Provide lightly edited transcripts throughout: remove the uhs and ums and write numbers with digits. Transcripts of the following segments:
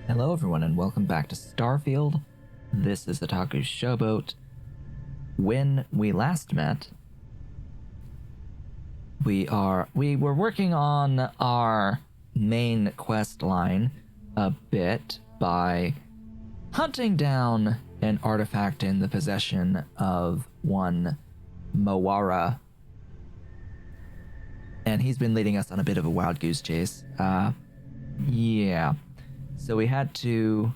Hello everyone and welcome back to Starfield. This is Otaku's Showboat. When we last met, we were working on our main quest line a bit by hunting down an artifact in the possession of one Moara. And he's been leading us on a bit of a wild goose chase. Yeah. So we had to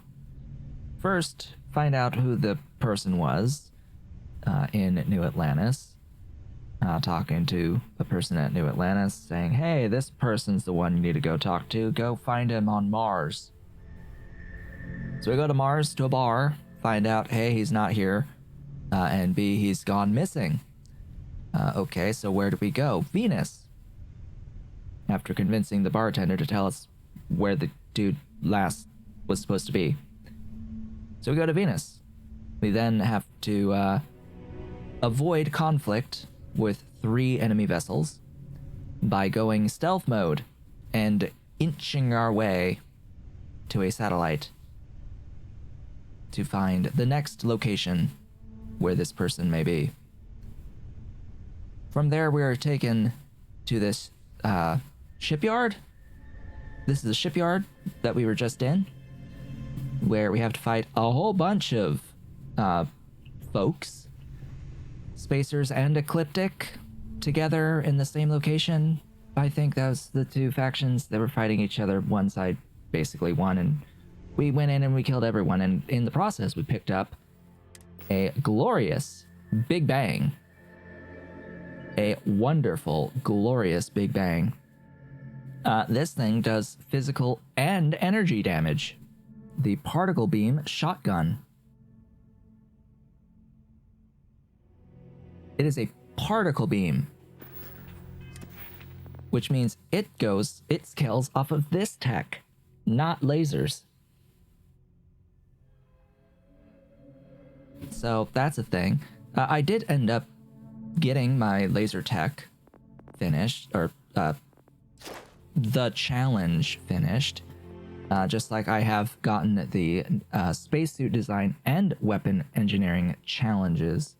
first find out who the person was in New Atlantis. Talking to a person at New Atlantis saying, hey, this person's the one you need to go talk to. Go find him on Mars. So we go to Mars to a bar, find out, hey, he's not here. And B, he's gone missing. Okay, so where do we go? Venus. After convincing the bartender to tell us where the dude last was supposed to be. So we go to Venus. We then have to avoid conflict with 3 enemy vessels by going stealth mode and inching our way to a satellite to find the next location where this person may be. From there, we are taken to this shipyard. This is a shipyard that we were just in, where we have to fight a whole bunch of folks, Spacers and Ecliptic, together in the same location. I think that was the 2 factions that were fighting each other. One side basically won, and we went in and we killed everyone, and in the process we picked up a glorious Big Bang. A wonderful, glorious Big Bang. This thing does physical and energy damage. The particle beam shotgun. It is a particle beam, which means it scales off of this tech, not lasers. So that's a thing. I did end up getting my laser tech finished, or the challenge finished, just like I have gotten the spacesuit design and weapon engineering challenges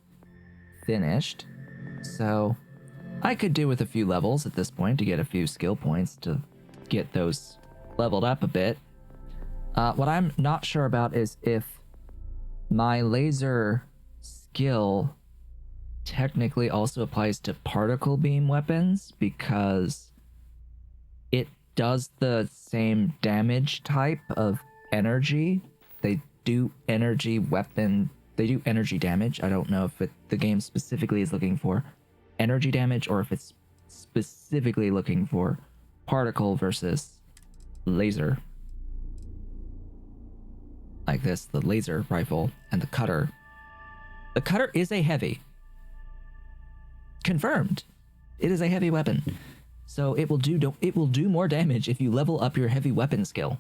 finished. So I could do with a few levels at this point to get a few skill points to get those leveled up a bit. What I'm not sure about is if my laser skill technically also applies to particle beam weapons, because it does the same damage type of energy. They do energy damage. I don't know if the game specifically is looking for energy damage or if it's specifically looking for particle versus laser. Like this, the laser rifle and the cutter. The cutter is a heavy. Confirmed. It is a heavy weapon. So it will do more damage if you level up your heavy weapon skill,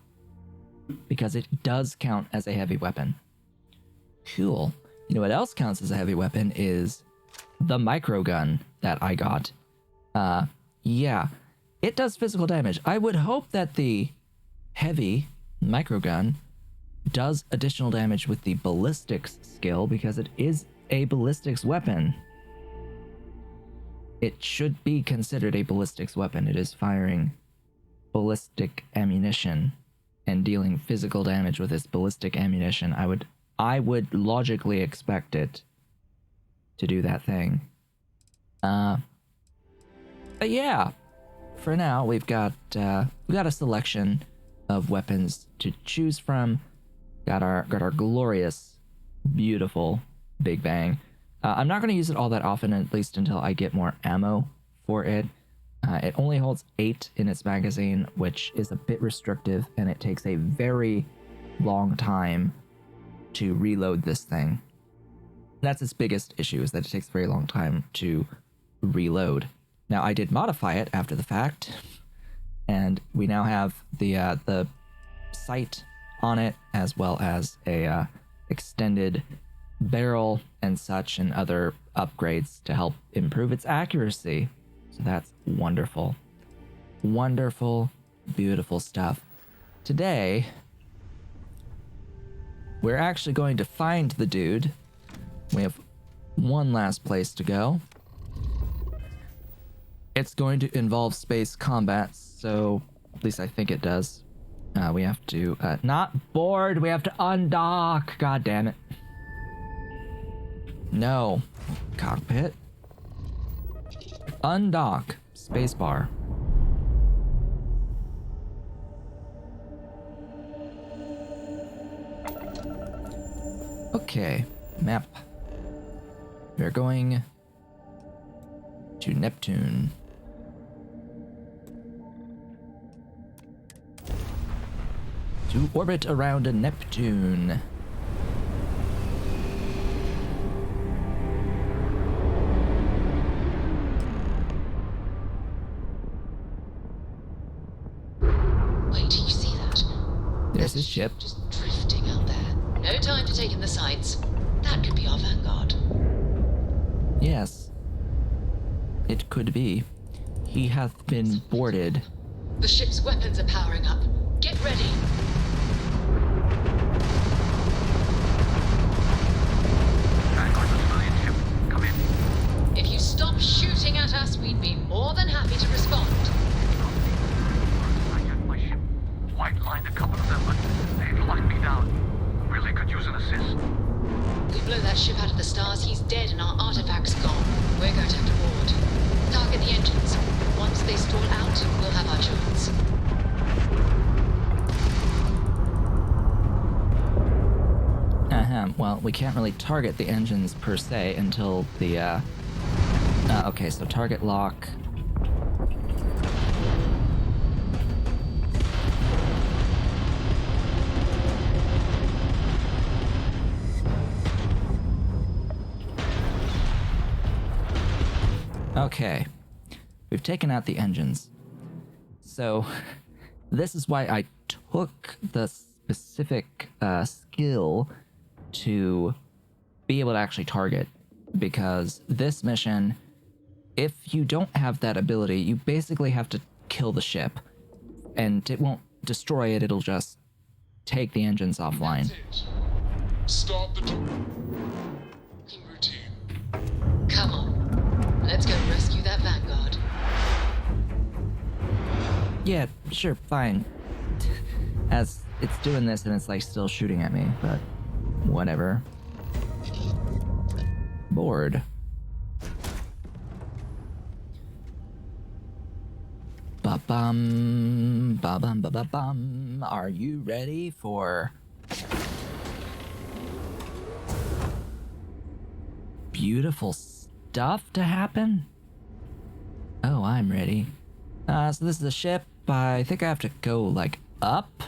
because it does count as a heavy weapon. Cool. You know what else counts as a heavy weapon is the microgun that I got. Yeah, it does physical damage. I would hope that the heavy microgun does additional damage with the ballistics skill, because it is a ballistics weapon. It should be considered a ballistics weapon. It is firing ballistic ammunition and dealing physical damage with its ballistic ammunition. I would logically expect it to do that thing. But yeah, for now we've got a selection of weapons to choose from. Got our glorious, beautiful Big Bang. I'm not going to use it all that often, at least until I get more ammo for it. It only holds 8 in its magazine, which is a bit restrictive, and it takes a very long time to reload this thing. That's its biggest issue, is that it takes a very long time to reload. Now, I did modify it after the fact, and we now have the sight on it, as well as a extended barrel and such, and other upgrades to help improve its accuracy. So that's we're actually going to find the dude. We have one last place to go. It's going to involve space combat, so at least I think it does. We have to, not board, we have to undock. God damn it. No. Cockpit. Undock. Spacebar. Okay. Map. We're going to Neptune. To orbit around a Neptune. Wait, do you see that? There's his ship. Just drifting out there. No time to take in the sights. That could be our vanguard. Yes. It could be. He hath been boarded. The ship's weapons are powering up. Get ready. Vanguard civilian ship. Come in. If you stop shooting at us, we'd be more than happy to respond. I got my ship. White-lined a couple of them, but they've locked me down. Really could use an assist. We blow that ship out of the stars, he's dead and our artifact's gone. We're going to have to board. Target the engines. Once they stall out, we'll have our chance. Well, we can't really target the engines per se until the, okay, so target lock. Okay, we've taken out the engines. So, this is why I took the specific skill to be able to actually target. Because this mission, if you don't have that ability, you basically have to kill the ship. And it won't destroy it, it'll just take the engines offline. That's it. Start the docking routine. Come on. Let's go rescue that vanguard. Yeah, sure, fine. As it's doing this and it's like still shooting at me, but whatever. Board. Ba-bum, ba-bum, ba-ba-bum. Are you ready for beautiful stuff to happen? Oh, I'm ready. So this is a ship. I think I have to go like up?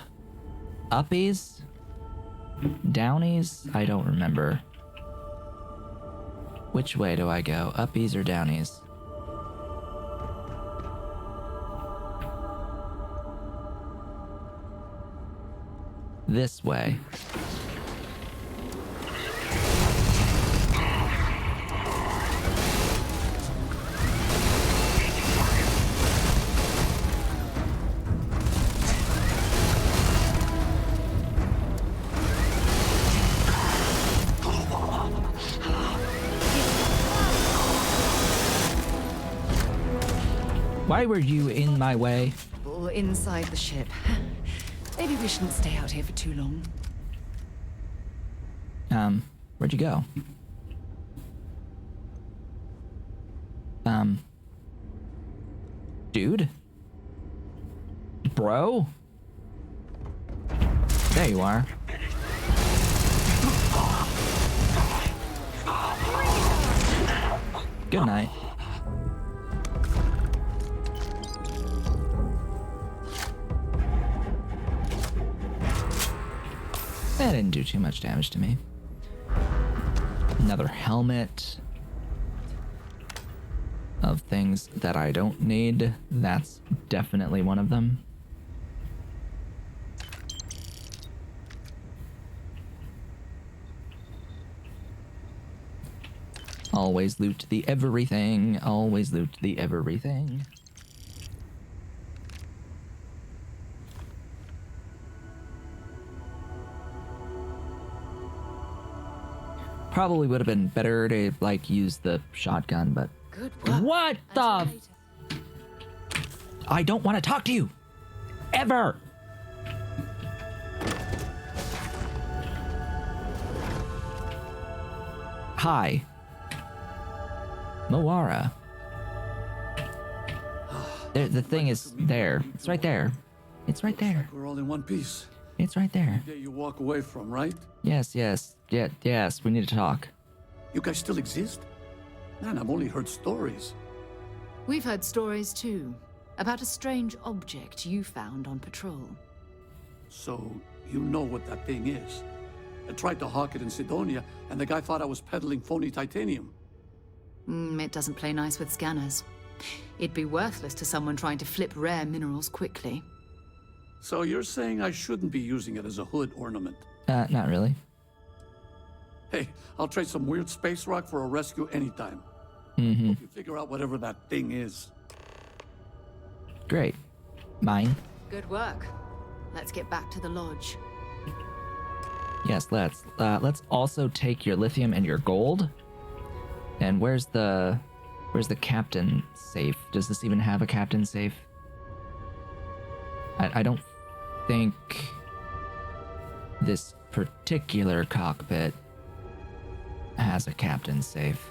Uppies? Downies? I don't remember. Which way do I go? Uppies or downies? This way. Why were you in my way? Or inside the ship. Maybe we shouldn't stay out here for too long. Where'd you go? Dude? Bro? There you are. Good night. That didn't do too much damage to me. Another helmet of things that I don't need. That's definitely one of them. Always loot the everything. Always loot the everything. Probably would have been better to, like, use the shotgun, but... Good work. What the... Until later. I don't want to talk to you! Ever! Hi. Moara. The thing is there. It's right there. It's right there. We're all in one piece. It's right there. That you walk away from, right? Yes, yes. Yes, we need to talk. You guys still exist? Man, I've only heard stories. We've heard stories too, about a strange object you found on patrol. So, you know what that thing is. I tried to hawk it in Sidonia, and the guy thought I was peddling phony titanium. It doesn't play nice with scanners. It'd be worthless to someone trying to flip rare minerals quickly. So you're saying I shouldn't be using it as a hood ornament? Not really. Hey, I'll trade some weird space rock for a rescue anytime. Mm-hmm. Hope you figure out whatever that thing is. Great. Mine? Good work. Let's get back to the lodge. Yes, let's. Let's also take your lithium and your gold. And where's the captain safe? Does this even have a captain safe? I don't think this particular cockpit has a captain safe.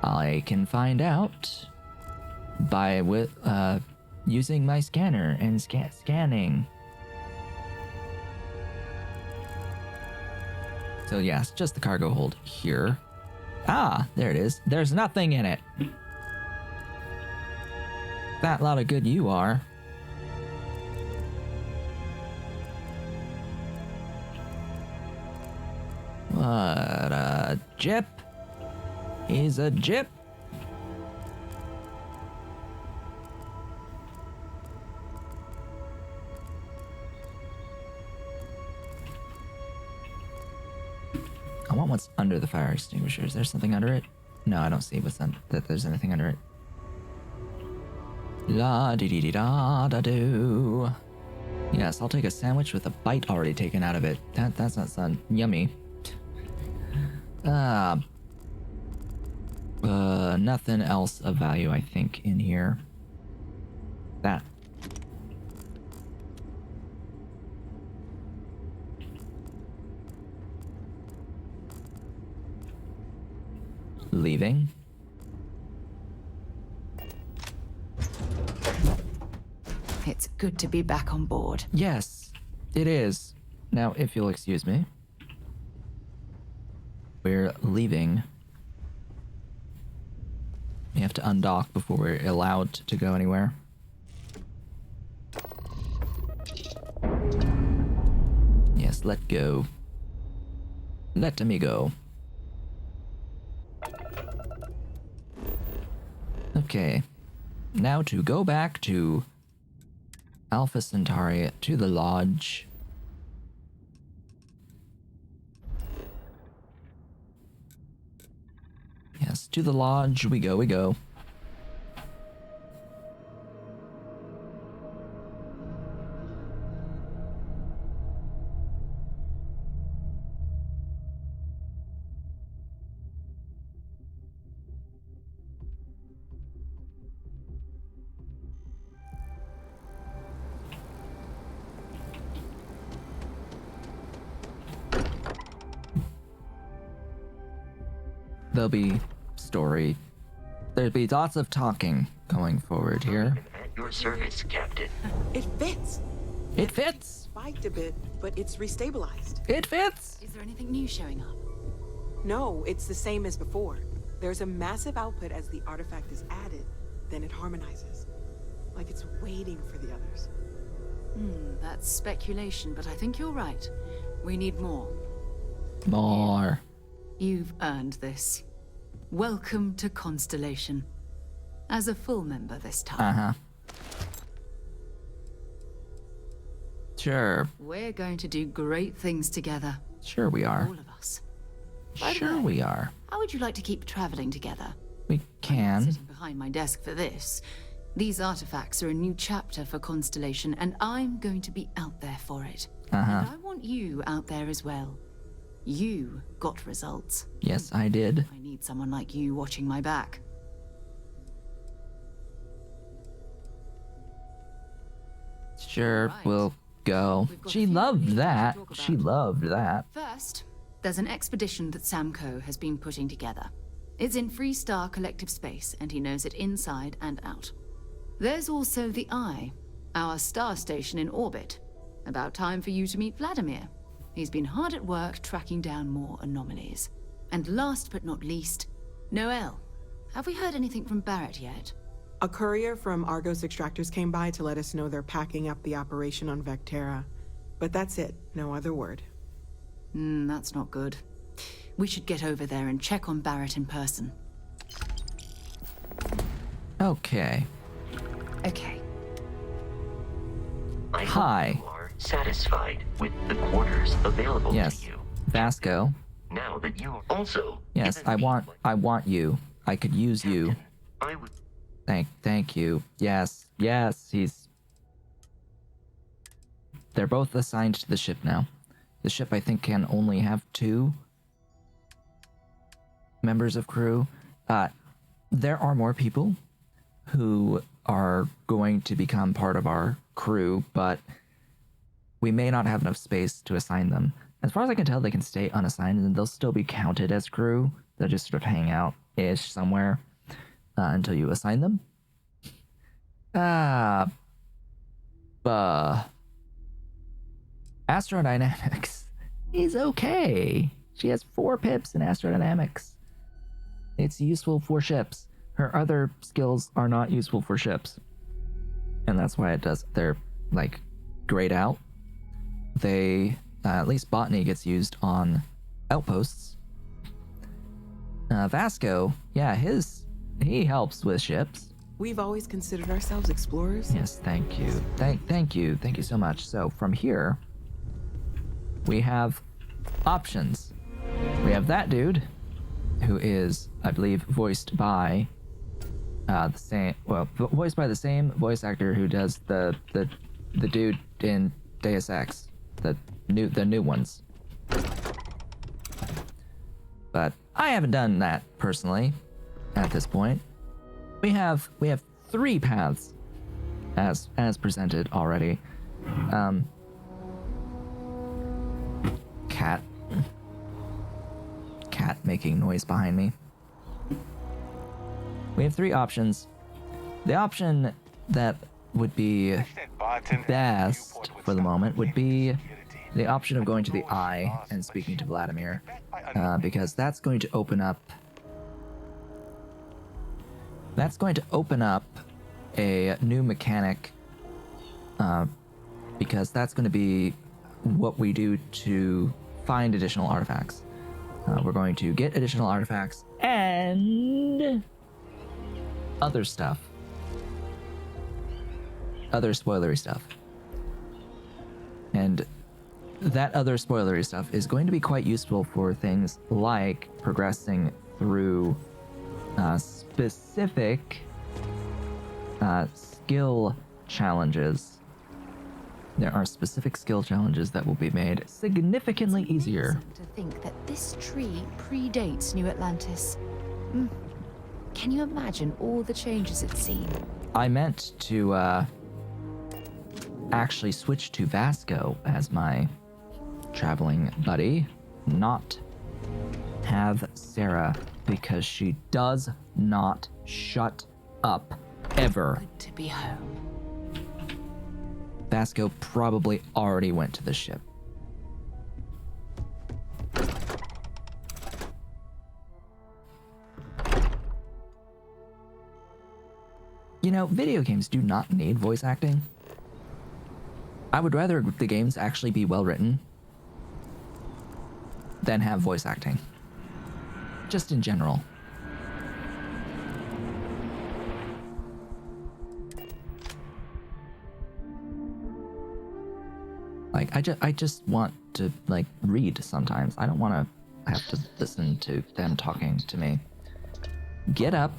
I can find out by using my scanner and scanning. So yes, just the cargo hold here. Ah, there it is. There's nothing in it. That lot of good you are. What a jip. He's a jip. I want what's under the fire extinguisher. Is there something under it? No, I don't see that there's anything under it. La dee dee dee da da do. Yes, I'll take a sandwich with a bite already taken out of it. That's not sound yummy. Nothing else of value, I think, in here. That. Leaving. It's good to be back on board. Yes, it is. Now, if you'll excuse me. We're leaving. We have to undock before we're allowed to go anywhere. Yes, let go. Let me go. Okay. Now to go back to Alpha Centauri, to the lodge. Yes, to the lodge we go, we go. There'll be story. There'll be lots of talking going forward here. At your service, Captain. It fits. It fits! Spiked a bit, but it's restabilized. It fits! Is there anything new showing up? No, it's the same as before. There's a massive output as the artifact is added, then it harmonizes. Like it's waiting for the others. That's speculation, but I think you're right. We need more. More. You've earned this. Welcome to Constellation. As a full member this time. Uh-huh. Sure. We're going to do great things together. Sure we are. All of us. By the Sure way, we are. How would you like to keep traveling together? We can. Sitting behind my desk for this. These artifacts are a new chapter for Constellation, and I'm going to be out there for it. Uh-huh. And I want you out there as well. You got results. Yes, I did. I need someone like you watching my back. Sure, Right. we'll go. We've got a She few loved things to that. talk She about. loved that. First, there's an expedition that Samco has been putting together. It's in Freestar Collective Space, and he knows it inside and out. There's also the Eye, our star station in orbit. About time for you to meet Vladimir. He's been hard at work tracking down more anomalies. And last but not least, Noel. Have we heard anything from Barrett yet? A courier from Argos Extractors came by to let us know they're packing up the operation on Vectera. But that's it, no other word. That's not good. We should get over there and check on Barrett in person. Okay. Okay. I Hi. hope you are satisfied with the quarters available Yes. to you. Vasco. Now that you also Yes, given I me want you. I could use you. Captain, I would Thank you. Yes, they're both assigned to the ship now. The ship, I think, can only have 2 members of crew. There are more people who are going to become part of our crew, but we may not have enough space to assign them. As far as I can tell, they can stay unassigned and they'll still be counted as crew. They'll just sort of hang out-ish somewhere until you assign them. Astrodynamics is okay. She has 4 pips in astrodynamics. It's useful for ships. Her other skills are not useful for ships. And that's why they're like grayed out. They, at least botany gets used on outposts. Vasco, yeah, he helps with ships. We've always considered ourselves explorers. Yes, thank you. Thank you so much. So from here, we have options. We have that dude, who is, I believe, voiced by voiced by the same voice actor who does the dude in Deus Ex, the new ones. But I haven't done that personally at this point. We have 3 paths as presented already. Cat making noise behind me. We have 3 options. The option that would be best for the moment would be the option of going to the Eye and speaking to Vladimir, because that's going to open up a new mechanic, because that's going to be what we do to find additional artifacts. We're going to get additional artifacts and other stuff. Other spoilery stuff. And that other spoilery stuff is going to be quite useful for things like progressing through specific skill challenges. There are specific skill challenges that will be made significantly easier. Amazing to think that this tree predates New Atlantis. Can you imagine all the changes it's seen? I meant to actually switch to Vasco as my traveling buddy, not have Sarah, because she does not shut up ever. Good to be home. Vasco probably already went to the ship. You know, video games do not need voice acting. I would rather the games actually be well written than have voice acting. Just in general. Like, I just want to, like, read sometimes. I don't want to have to listen to them talking to me. Get up.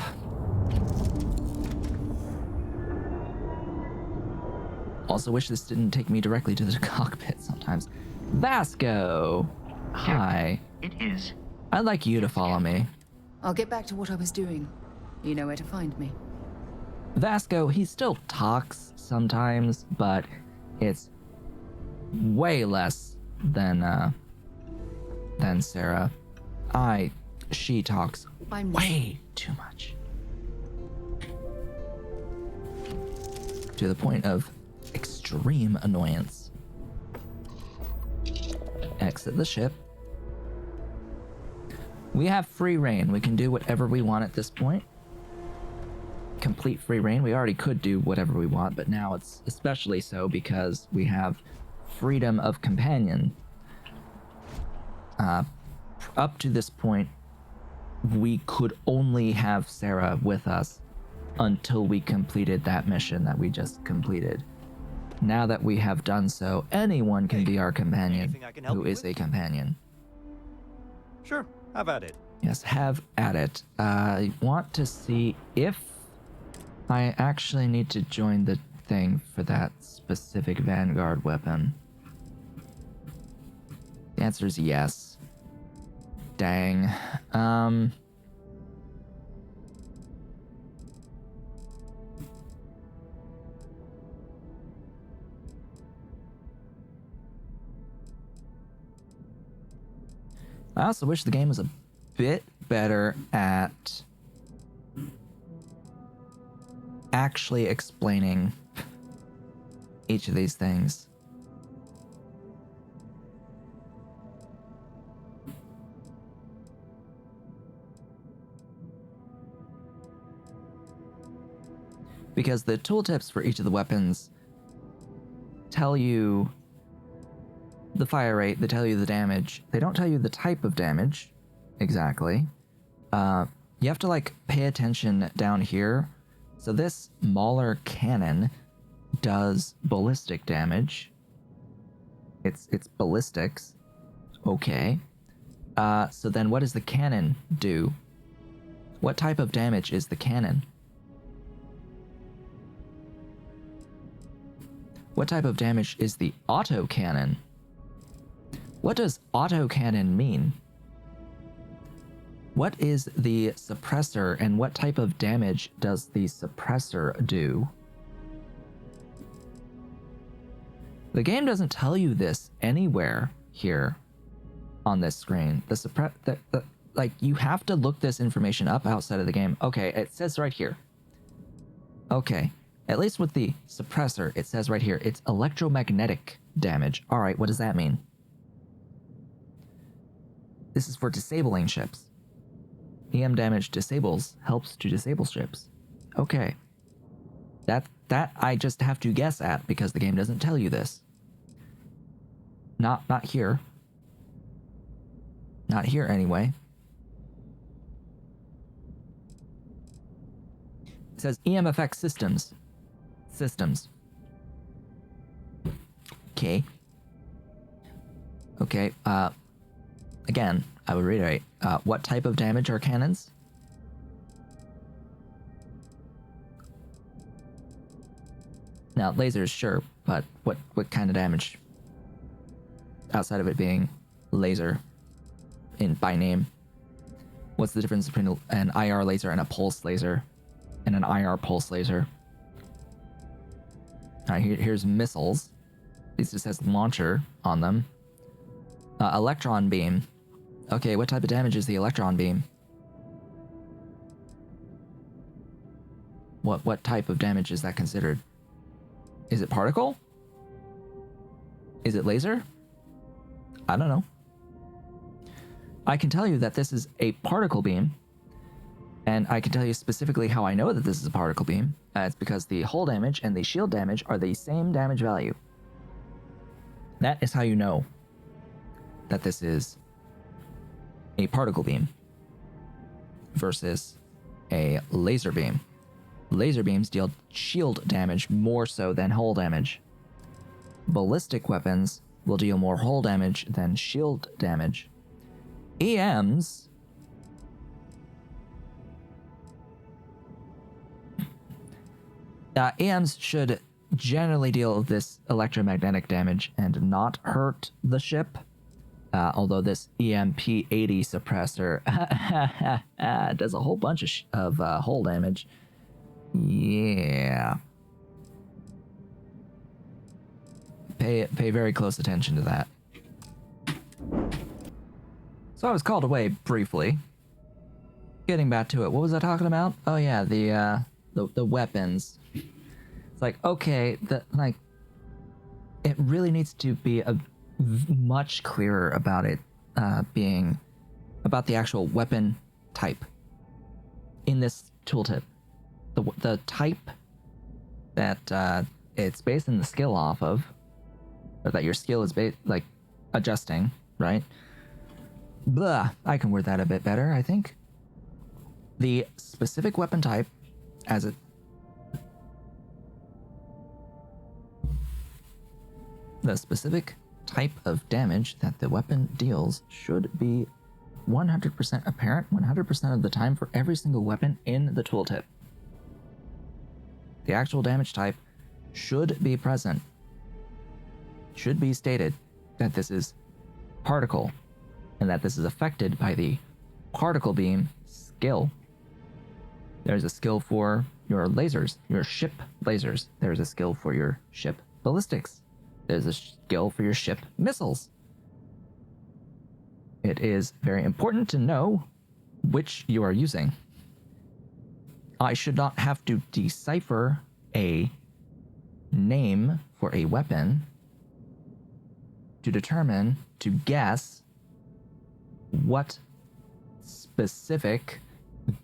Also wish this didn't take me directly to the cockpit sometimes. Vasco! Hi. It is. I'd like you to follow me. I'll get back to what I was doing. You know where to find me. Vasco, he still talks sometimes, but it's way less than Sarah. She talks I'm way too much. To the point of extreme annoyance. Exit the ship. We have free reign. We can do whatever we want at this point. Complete free reign. We already could do whatever we want, but now it's especially so because we have freedom of companion. Up to this point, we could only have Sarah with us until we completed that mission that we just completed. Now that we have done so, anyone can be our companion anything I can help who you is with? a companion. Sure, have at it. Yes, have at it. I want to see if I actually need to join the thing for that specific Vanguard weapon. The answer is yes. Dang. I also wish the game was a bit better at actually explaining each of these things. Because the tooltips for each of the weapons tell you the fire rate, they tell you the damage. They don't tell you the type of damage exactly. You have to like pay attention down here. So this Mauler cannon does ballistic damage. It's ballistics. Okay. So then what does the cannon do? What type of damage is the cannon? What type of damage is the autocannon? What does autocannon mean? What is the suppressor and what type of damage does the suppressor do? The game doesn't tell you this anywhere here on this screen. Like you have to look this information up outside of the game. Okay, it says right here. Okay, at least with the suppressor, it says right here, it's electromagnetic damage. All right, what does that mean? This is for disabling ships. EM damage helps to disable ships. Okay. That I just have to guess at because the game doesn't tell you this. Not here. Not here anyway. It says EM effect systems. Okay. Okay, again, I would reiterate, what type of damage are cannons? Now, lasers, sure, but what kind of damage? Outside of it being laser by name. What's the difference between an IR laser and a pulse laser? And an IR pulse laser? Alright, here's missiles. This just has launcher on them. Electron beam. Okay, what type of damage is the electron beam? What type of damage is that considered? Is it particle? Is it laser? I don't know. I can tell you that this is a particle beam, and I can tell you specifically how I know that this is a particle beam. It's because the hull damage and the shield damage are the same damage value. That is how you know that this is a particle beam versus a laser beam. Laser beams deal shield damage more so than hull damage. Ballistic weapons will deal more hull damage than shield damage. EMs EMs should generally deal this electromagnetic damage and not hurt the ship. Although this EMP-80 suppressor does a whole bunch of hull damage. Yeah. Pay very close attention to that. So I was called away briefly. Getting back to it, what was I talking about? Oh yeah, the weapons. It's like, okay, it really needs to be much clearer about it being about the actual weapon type in this tooltip. The type that it's based in the skill off of, or that your skill is adjusting, right? Blah, I can word that a bit better, I think. The specific weapon type as it the specific type of damage that the weapon deals should be 100% apparent 100% of the time for every single weapon in the tooltip. The actual damage type should be present. Should be stated that this is particle and that this is affected by the particle beam skill. There's a skill for your lasers, your ship lasers. There's a skill for your ship ballistics. There's a skill for your ship missiles. It is very important to know which you are using. I should not have to decipher a name for a weapon to determine, to guess what specific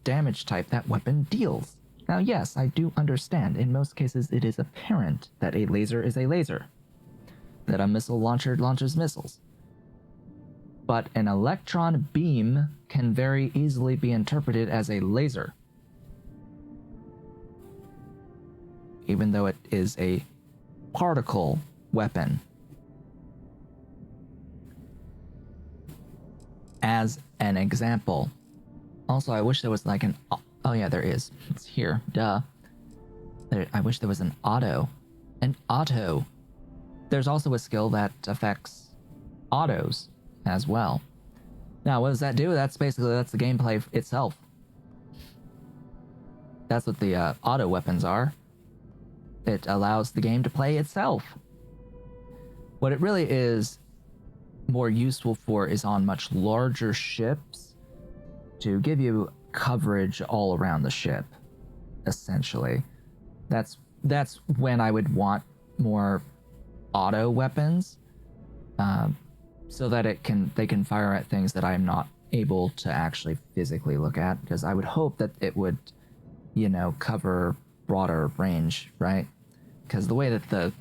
damage type that weapon deals. Now, yes, I do understand. In most cases, it is apparent that a laser is a laser, that a missile launcher launches missiles. But an electron beam can very easily be interpreted as a laser, even though it is a particle weapon. As an example. Also, I wish there was like an... Oh yeah, there is. It's here. Duh. I wish there was an auto. An auto. There's also a skill that affects autos as well. Now, what does that do? That's the gameplay itself. That's what the auto weapons are. It allows the game to play itself. What it really is more useful for is on much larger ships to give you coverage all around the ship, essentially. That's when I would want more auto weapons, so that they can fire at things that I'm not able to actually physically look at, because I would hope that it would, cover broader range, right? Because the way that the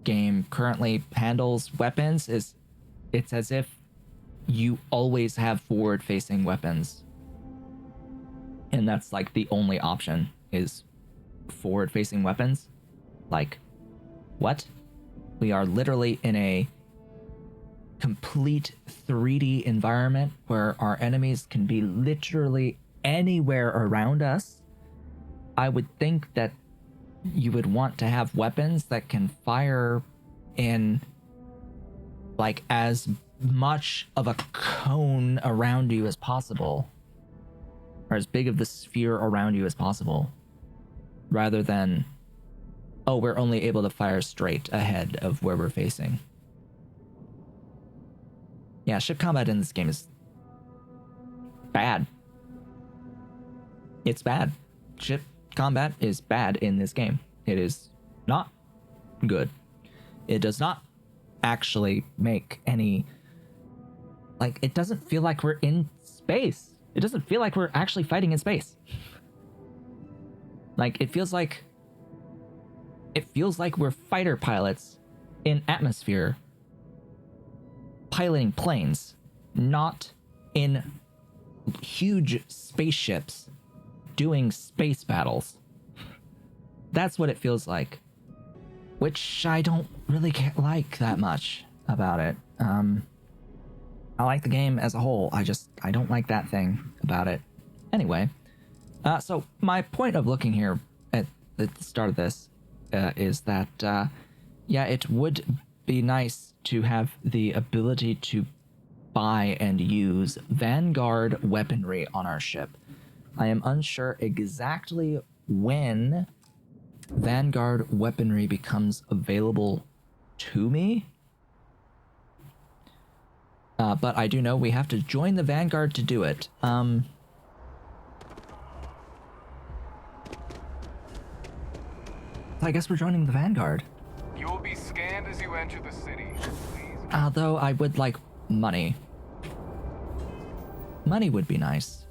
game currently handles weapons is it's as if you always have forward-facing weapons. And that's like the only option is forward-facing weapons. Like, what? We are literally in a complete 3D environment where our enemies can be literally anywhere around us. I would think that you would want to have weapons that can fire in like as much of a cone around you as possible, or as big of the sphere around you as possible, rather than, oh, we're only able to fire straight ahead of where we're facing. Yeah, ship combat in this game is bad. It's bad. Ship combat is bad in this game. It is not good. It does not actually make any... Like, it doesn't feel like we're in space. It doesn't feel like we're actually fighting in space. Like, it feels like we're fighter pilots in atmosphere piloting planes, not in huge spaceships doing space battles. That's what it feels like, which I don't really like that much about it. I like the game as a whole. I don't like that thing about it. Anyway, so my point of looking here at the start of this is that, yeah, it would be nice to have the ability to buy and use Vanguard weaponry on our ship. I am unsure exactly when Vanguard weaponry becomes available to me. But I do know we have to join the Vanguard to do it. I guess we're joining the Vanguard. You will be scanned as you enter the city. Please. Although I would like money. Money would be nice.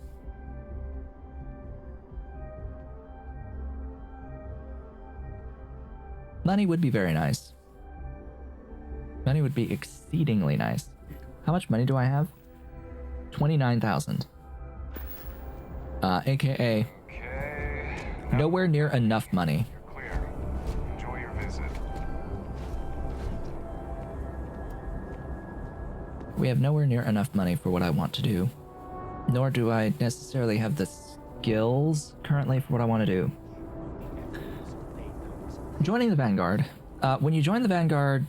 Money would be very nice. Money would be exceedingly nice. How much money do I have? 29,000. AKA Okay. nowhere near enough money. You're clear. Enjoy your visit. We have nowhere near enough money for what I want to do. Nor do I necessarily have the skills currently for what I want to do. Joining the Vanguard. When you join the Vanguard,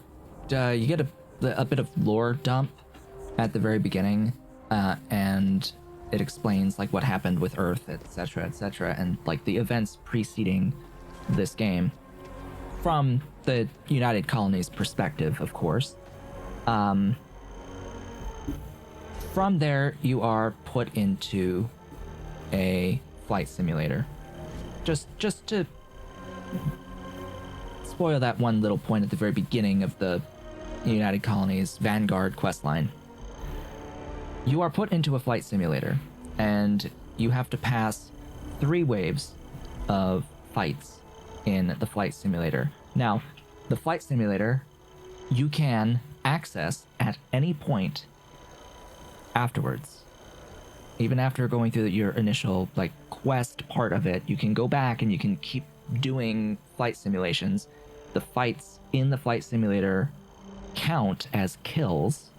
you get a bit of lore dump at the very beginning, and it explains like what happened with Earth, etc., and like the events preceding this game from the United Colonies' perspective, of course. From there, you are put into a flight simulator. Just to spoil that one little point at the very beginning of the United Colonies Vanguard questline. You are put into a flight simulator, and you have to pass 3 waves of fights in the flight simulator. Now, the flight simulator you can access at any point afterwards. Even after going through your initial like quest part of it, you can go back and you can keep doing flight simulations. The fights in the flight simulator count as kills,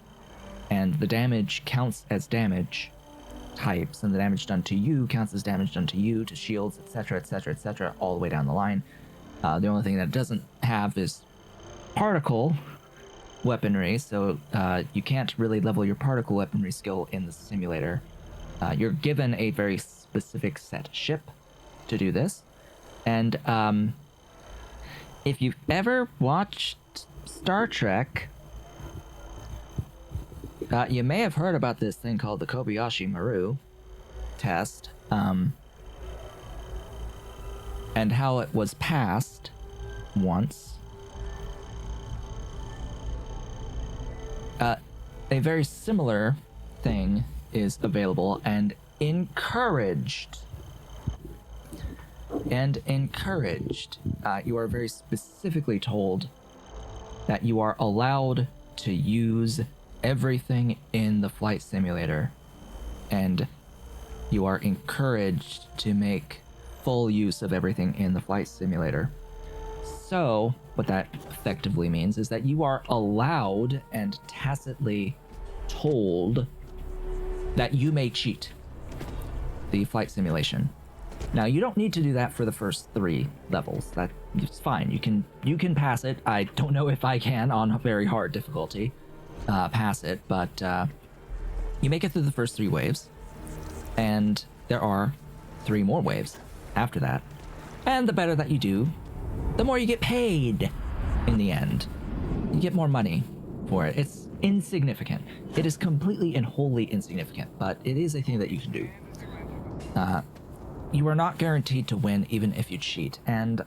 and the damage counts as damage types, and the damage done to you counts as damage done to you, to shields, etc., all the way down the line. The only thing that it doesn't have is particle weaponry, so you can't really level your particle weaponry skill in the simulator. You're given a very specific set ship to do this, and if you've ever watched Star Trek, you may have heard about this thing called the Kobayashi Maru test, and how it was passed once. A very similar thing is available and encouraged. You are very specifically told that you are allowed to use everything in the flight simulator, and you are encouraged to make full use of everything in the flight simulator. So, what that effectively means is that you are allowed and tacitly told that you may cheat the flight simulation. Now, you don't need to do that for the first 3 levels. That's fine. You can pass it. I don't know if I can on a very hard difficulty pass it, but you make it through the first 3 waves, and there are 3 more waves after that. And the better that you do, the more you get paid in the end. You get more money for it. It's insignificant. It is completely and wholly insignificant, but it is a thing that you can do. You are not guaranteed to win even if you cheat, and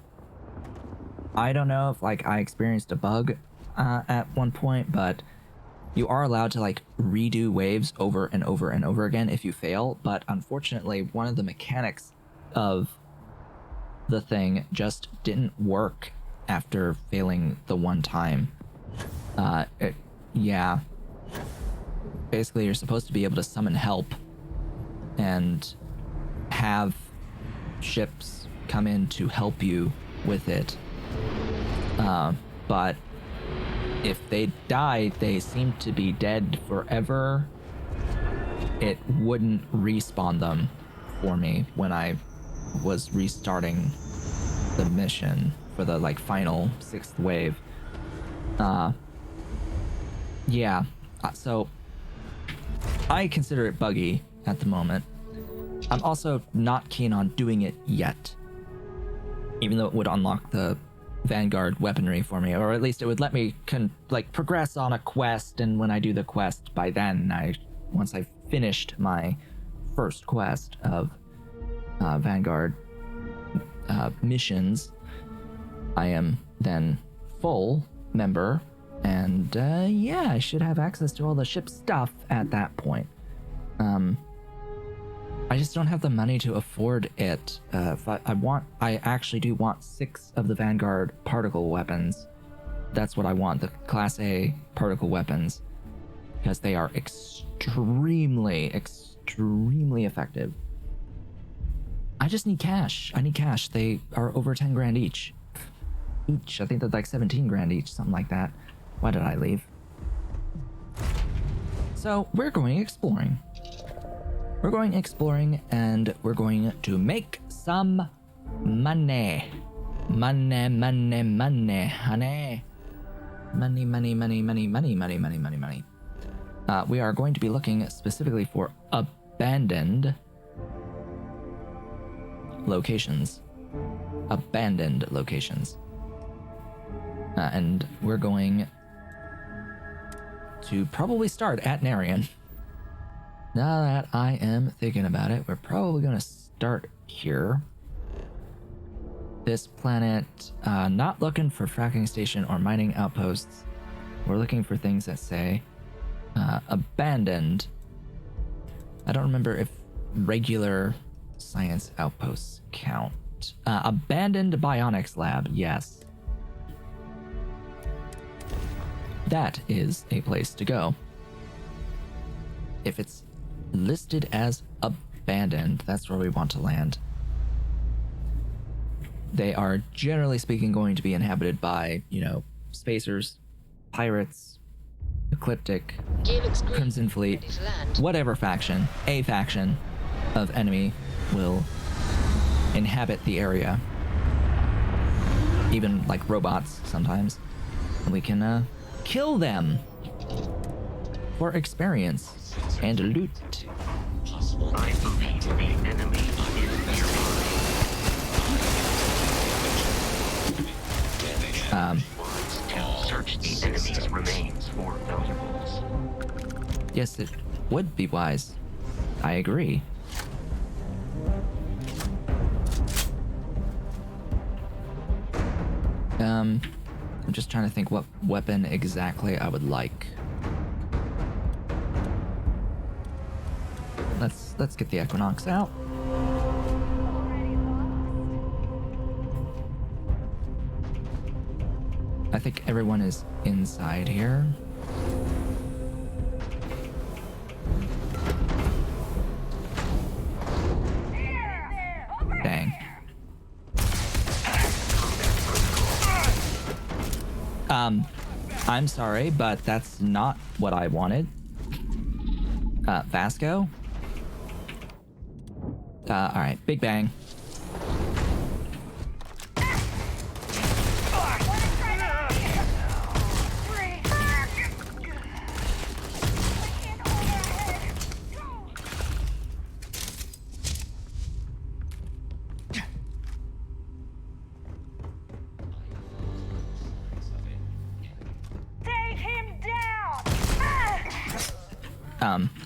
I don't know if like I experienced a bug at one point, but you are allowed to like redo waves over and over and over again if you fail, but unfortunately one of the mechanics of the thing just didn't work after failing the one time. Yeah. Basically, you're supposed to be able to summon help and have ships come in to help you with it. But if they died, they seem to be dead forever. It wouldn't respawn them for me when I was restarting the mission for the like final 6th wave. Yeah. So I consider it buggy at the moment. I'm also not keen on doing it yet, even though it would unlock the Vanguard weaponry for me, or at least it would let me progress on a quest. And when I do the quest, by then, once I've finished my first quest of Vanguard missions, I am then full member, and yeah, I should have access to all the ship stuff at that point. I just don't have the money to afford it. I actually do want 6 of the Vanguard particle weapons. That's what I want, the Class A particle weapons, because they are extremely effective. I just need cash. I need cash. They are over 10 grand each. I think they're like 17 grand each, something like that. Why did I leave? So we're going exploring. We're going exploring, and we're going to make some money. Money, honey. Money. We are going to be looking specifically for abandoned locations. And we're going to probably start at Narian. Now that I am thinking about it, we're probably going to start here. This planet, not looking for fracking station or mining outposts. We're looking for things that say abandoned. I don't remember if regular science outposts count. Abandoned Bionics lab, yes. That is a place to go. If it's listed as abandoned, that's where we want to land. They are generally speaking going to be inhabited by, spacers, pirates, Ecliptic, Crimson Fleet, whatever faction, a faction of enemy will inhabit the area. Even like robots sometimes. We can kill them for experience and loot. I believe the enemy is nearby. To search the enemy's remains for valuables. Yes, it would be wise. I agree. I'm just trying to think what weapon exactly I would like. Let's get the Equinox out. I think everyone is inside here. Bang. I'm sorry, but that's not what I wanted. Vasco? Alright, Big Bang.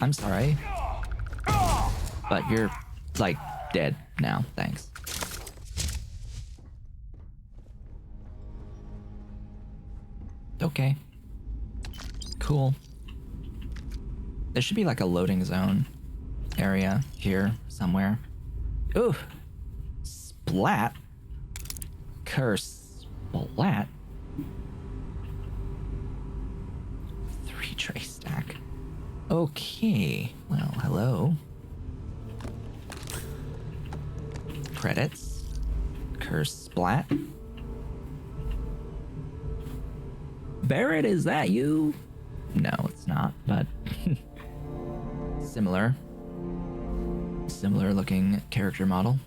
I'm sorry, but you're, like, dead now, thanks. Okay. Cool. There should be, like, a loading zone area here somewhere. Ooh! Splat? Curse. Splat? 3 tray stack. Okay, well, hello. Credits. Curse splat. Barrett, is that you? No, it's not, but similar looking character model.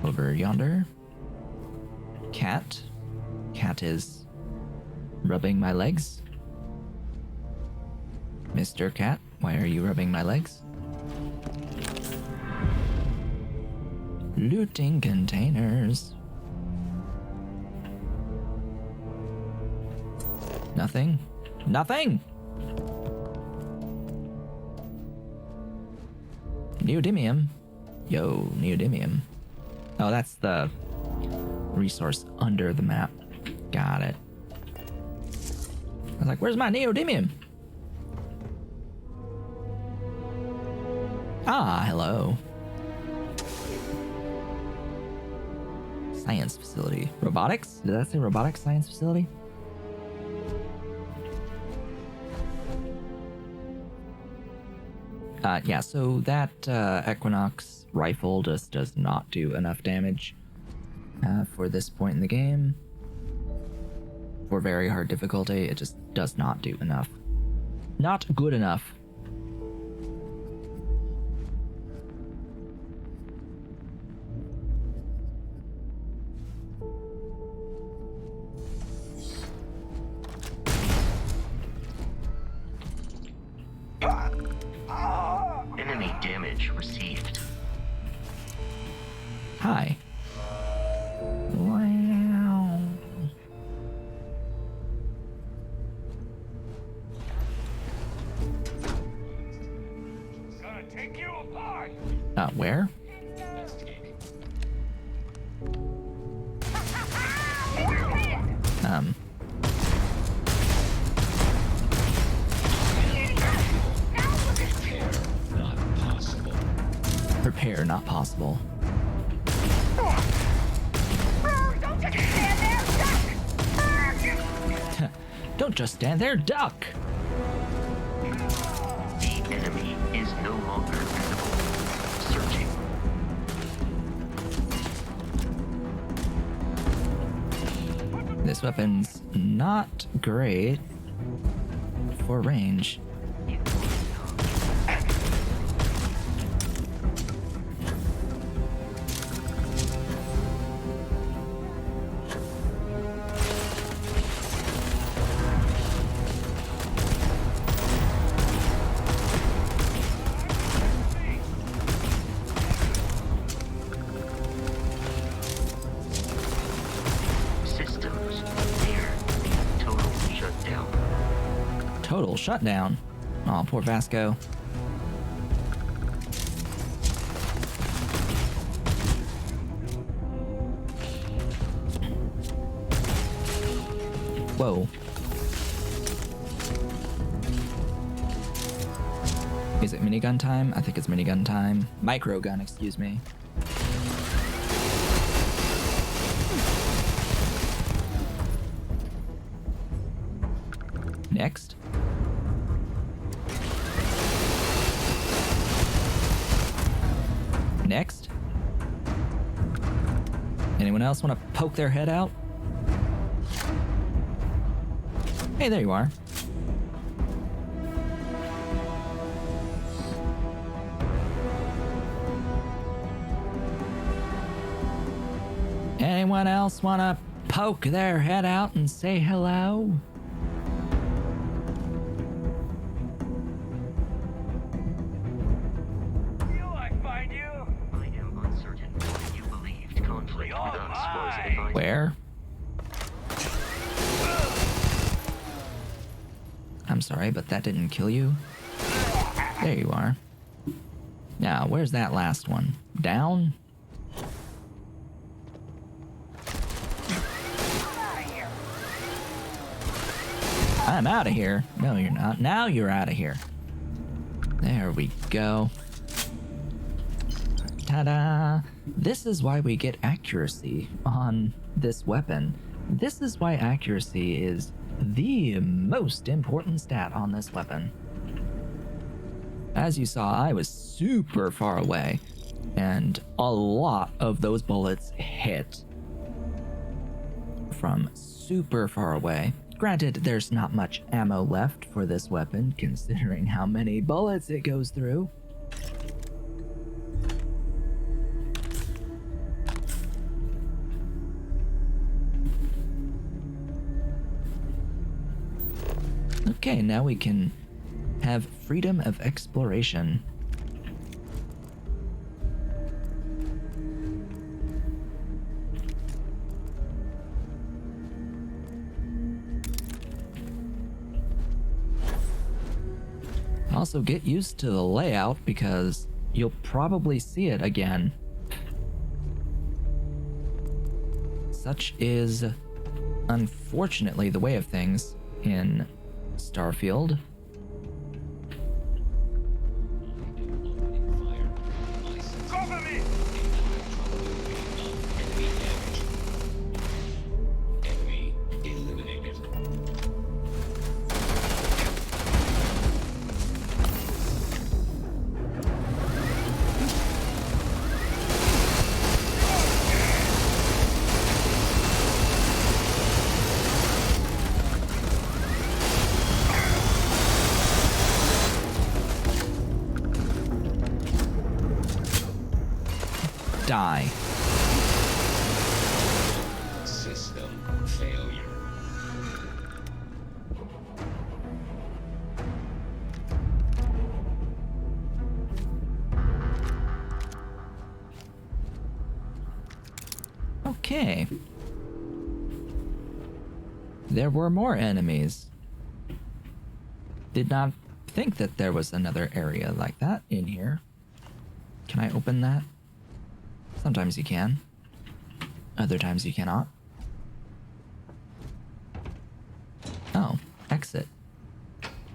Over yonder. Cat. Cat is rubbing my legs. Mr. Cat, why are you rubbing my legs? Looting containers. Nothing. Nothing! Neodymium. Yo, neodymium. Oh, that's the resource under the map. Got it. I was like, where's my neodymium? Ah, hello. Science facility. Robotics? Did that say robotics science facility? Yeah, so that Equinox rifle just does not do enough damage for this point in the game. For very hard difficulty, it just does not do enough. Not good enough. Enemy damage received. Hi. Wow. Gonna take you apart. Where? Repair not possible. Don't just stand there, duck! The enemy is no longer visible. Searching. This weapon's not great for range. Systems near total shutdown. Total shutdown. Oh, poor Vasco. Whoa. Is it minigun time? I think it's minigun time. Microgun, excuse me. Next. Next. Anyone else want to poke their head out? Hey, there you are. Anyone else want to poke their head out and say hello? Feel like find you. I am uncertain why you believed conflict with us was advisable. Where? I'm sorry, but that didn't kill you? There you are. Now, where's that last one? Down? I'm out of here. No, you're not. Now you're out of here. There we go. Ta-da! This is why we get accuracy on this weapon. This is why accuracy is the most important stat on this weapon. As you saw, I was super far away, and a lot of those bullets hit from super far away. Granted, there's not much ammo left for this weapon, considering how many bullets it goes through. Okay, now we can have freedom of exploration. Also, get used to the layout because you'll probably see it again. Such is, unfortunately, the way of things in Starfield. Cover me! Enemy eliminated. Die. System failure. Okay. There were more enemies. Did not think that there was another area like that in here. Can I open that? Sometimes you can. Other times you cannot. Oh, exit.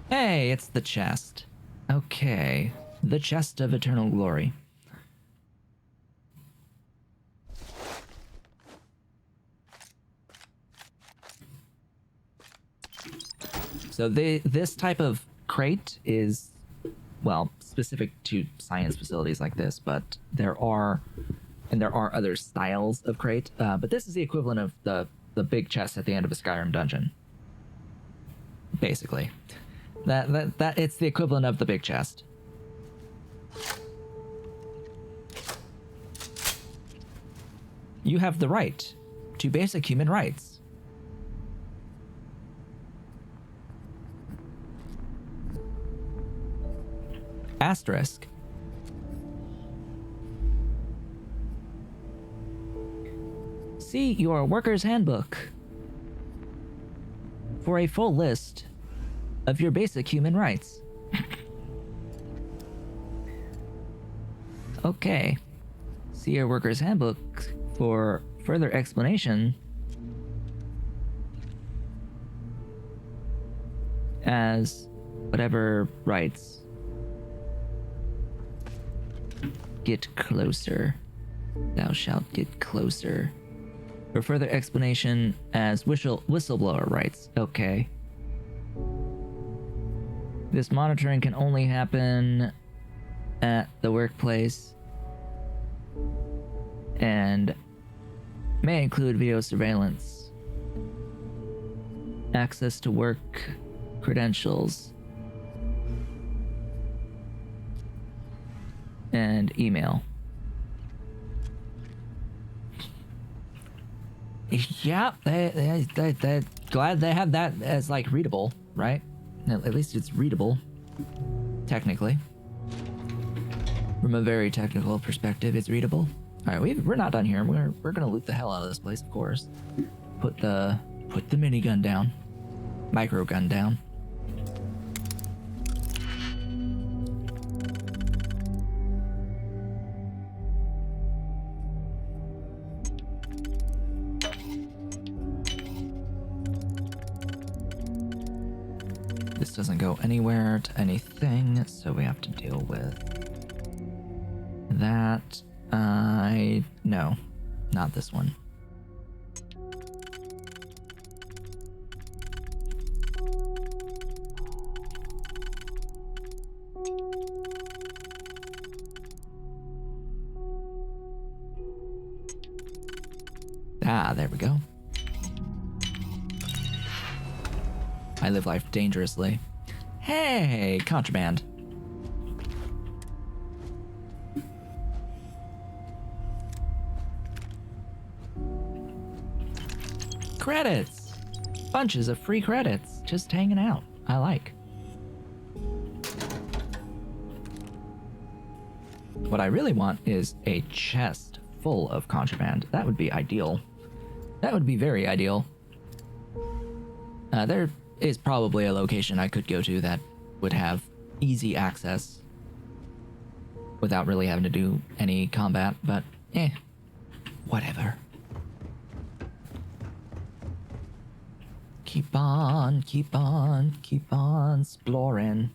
Hey, it's the chest. Okay. The chest of eternal glory. So this type of crate is, well, specific to science facilities like this, but there are other styles of crate. But this is the equivalent of the big chest at the end of a Skyrim dungeon. Basically, that it's the equivalent of the big chest. You have the right to basic human rights. Asterisk. See your worker's handbook for a full list of your basic human rights. Okay. See your worker's handbook for further explanation as whatever rights. Get closer. Thou shalt get closer. For further explanation as whistleblower rights. Okay. This monitoring can only happen at the workplace and may include video surveillance, access to work credentials, and email. Yeah, they glad they have that as like readable, right? At least it's readable, technically. From a very technical perspective, it's readable. All right, we're not done here. We're gonna loot the hell out of this place, of course. Put the minigun down, micro gun down. This doesn't go anywhere to anything, so we have to deal with that. No, not this one. Ah, there we go. I live life dangerously. Hey, contraband. Credits! Bunches of free credits, just hanging out. I like. What I really want is a chest full of contraband. That would be ideal. That would be very ideal. There is probably a location I could go to that would have easy access without really having to do any combat, but whatever. Keep on exploring.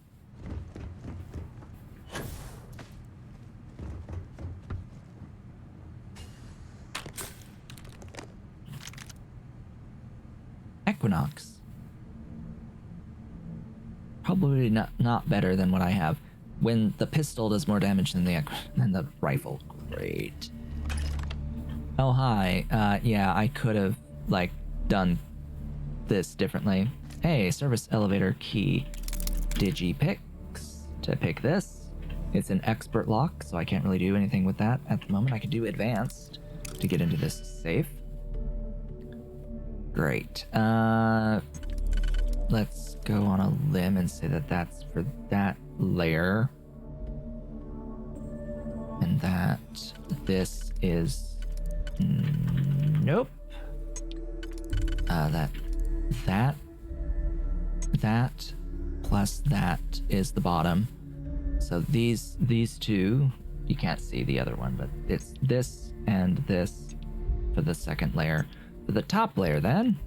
Equinox. Probably not better than what I have. When the pistol does more damage than the rifle. Great. Oh hi. Yeah, I could have like done this differently. Hey, service elevator key. Digipicks to pick this. It's an expert lock, so I can't really do anything with that at the moment. I could do advanced to get into this safe. Great. Let's go on a limb and say that that's for that layer. And that this is... Nope. That plus that is the bottom. So these two, you can't see the other one, but it's this and this for the second layer. For the top layer then,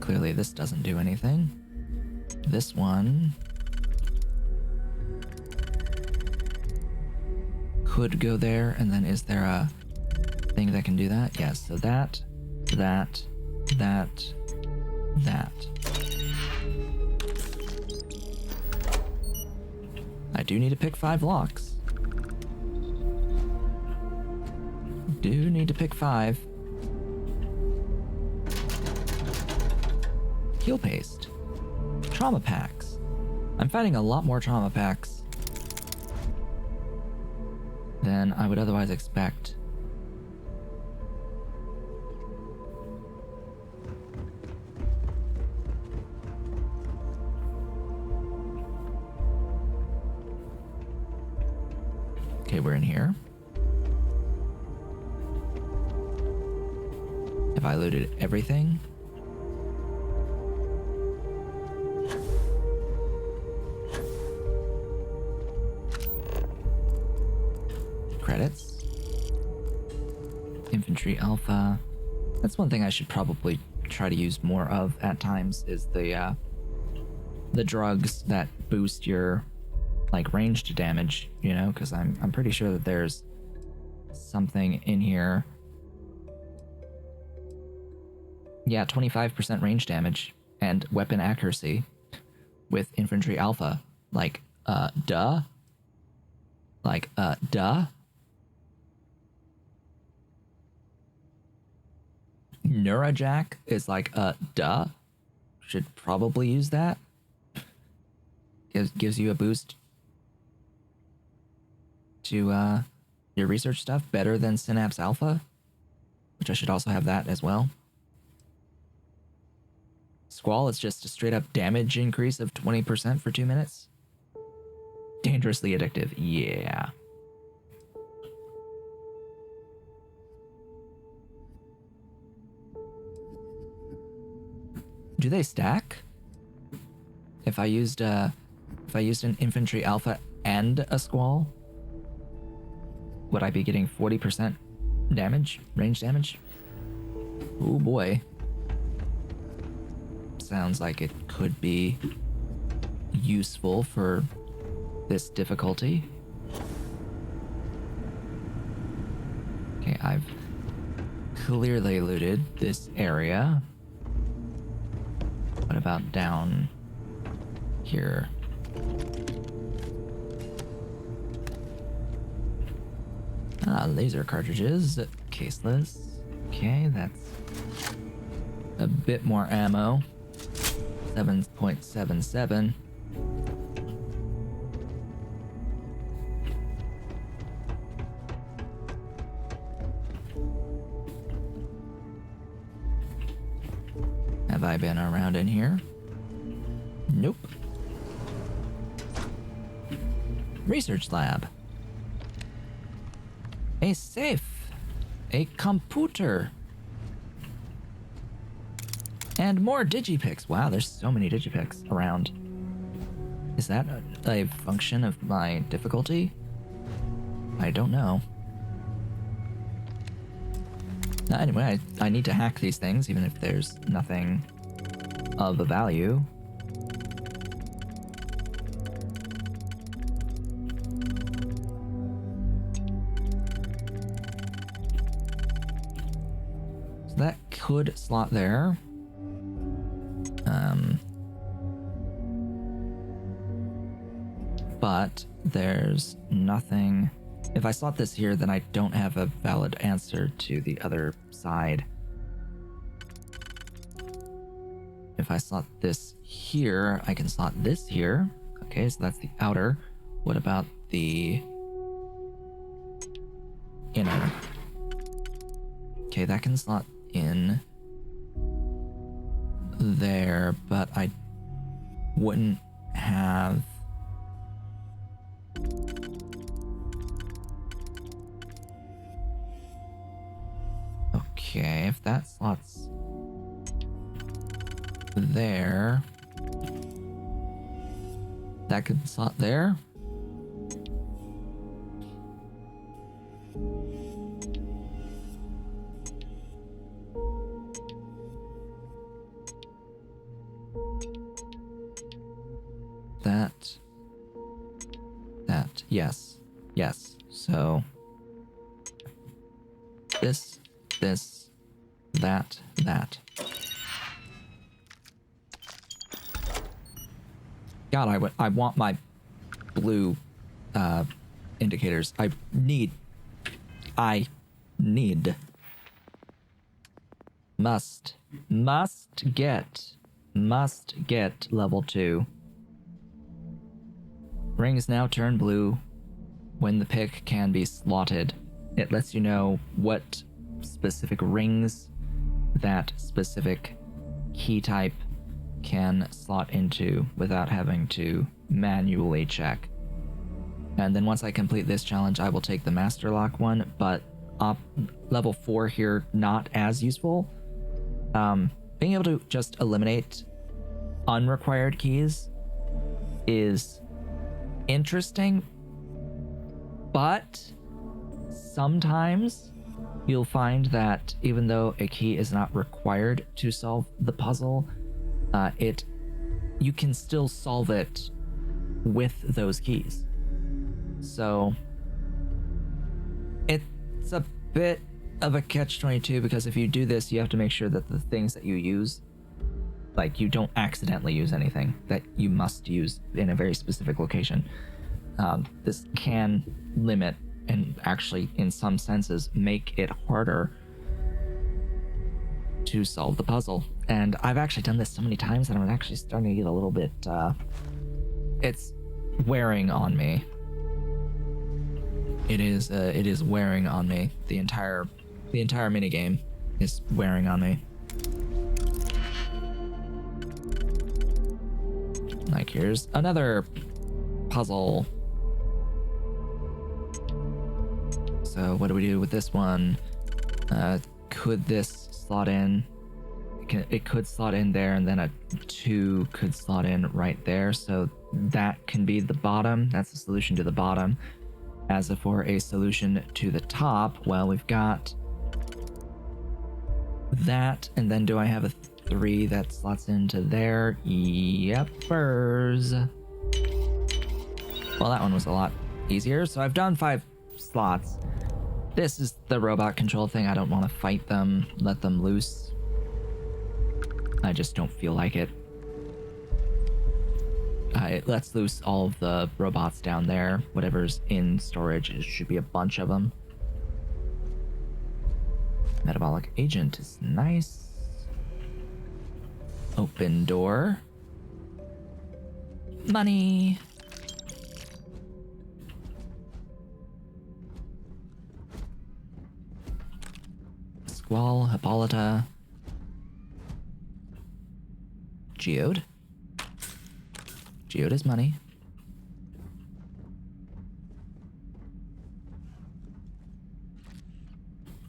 clearly this doesn't do anything. This one could go there, and then is there a thing that can do that? Yes, so that. I do need to pick 5 locks. Do need to pick 5. Heal paste. Trauma packs. I'm finding a lot more trauma packs than I would otherwise expect. Okay, we're in here. Have I looted everything? Credits. Infantry Alpha. That's one thing I should probably try to use more of at times is the drugs that boost your like ranged damage, you know, because I'm pretty sure that there's something in here. Yeah, 25% range damage and weapon accuracy with Infantry Alpha. Like, duh. Like, duh. Neurajack is like, duh. Should probably use that. Gives you a boost to your research stuff better than Synapse Alpha, which I should also have that as well. Squall is just a straight up damage increase of 20% for 2 minutes. Dangerously addictive, yeah. Do they stack? If I used an Infantry Alpha and a Squall, would I be getting 40% damage, range damage? Oh boy. Sounds like it could be useful for this difficulty. Okay, I've clearly looted this area. What about down here? Laser cartridges, caseless. Okay, that's a bit more ammo. 7.77. Have I been around in here? Nope. Research lab. A safe. A computer. And more digipicks. Wow, there's so many digipicks around. Is that a function of my difficulty? I don't know. Anyway, I need to hack these things, even if there's nothing of a value. So that could slot there. But there's nothing. If I slot this here, then I don't have a valid answer to the other side. If I slot this here, I can slot this here. Okay, so that's the outer. What about the inner? Okay, that can slot in there, but I wouldn't have... Okay, if that slots there, that could slot there. That, yes, so this, that. God, I want my blue indicators. I need. Must get level 2. Rings now turn blue when the pick can be slotted. It lets you know what specific rings that specific key type can slot into without having to manually check. And then once I complete this challenge, I will take the master lock one, but level 4 here, not as useful. Being able to just eliminate unrequired keys is interesting, but sometimes you'll find that even though a key is not required to solve the puzzle, you can still solve it with those keys. So it's a bit of a catch-22, because if you do this, you have to make sure that the things that you use, like, you don't accidentally use anything that you must use in a very specific location. This can limit and actually, in some senses, make it harder to solve the puzzle. And I've actually done this so many times that I'm actually starting to get a little bit, it's wearing on me. It is wearing on me. The entire minigame is wearing on me. Like, here's another puzzle. So what do we do with this one? Could this slot in? It could slot in there, and then a 2 could slot in right there. So that can be the bottom. That's the solution to the bottom. As for a solution to the top, well, we've got that, and then do I have a 3 that slots into there? Yepers. Well, that one was a lot easier. So I've done 5 slots. This is the robot control thing. I don't want to fight them, let them loose. I just don't feel like it. It lets loose all of the robots down there. Whatever's in storage, it should be a bunch of them. Metabolic agent is nice. Open door. Money. Squall, Hippolyta. Geode. Geode is money.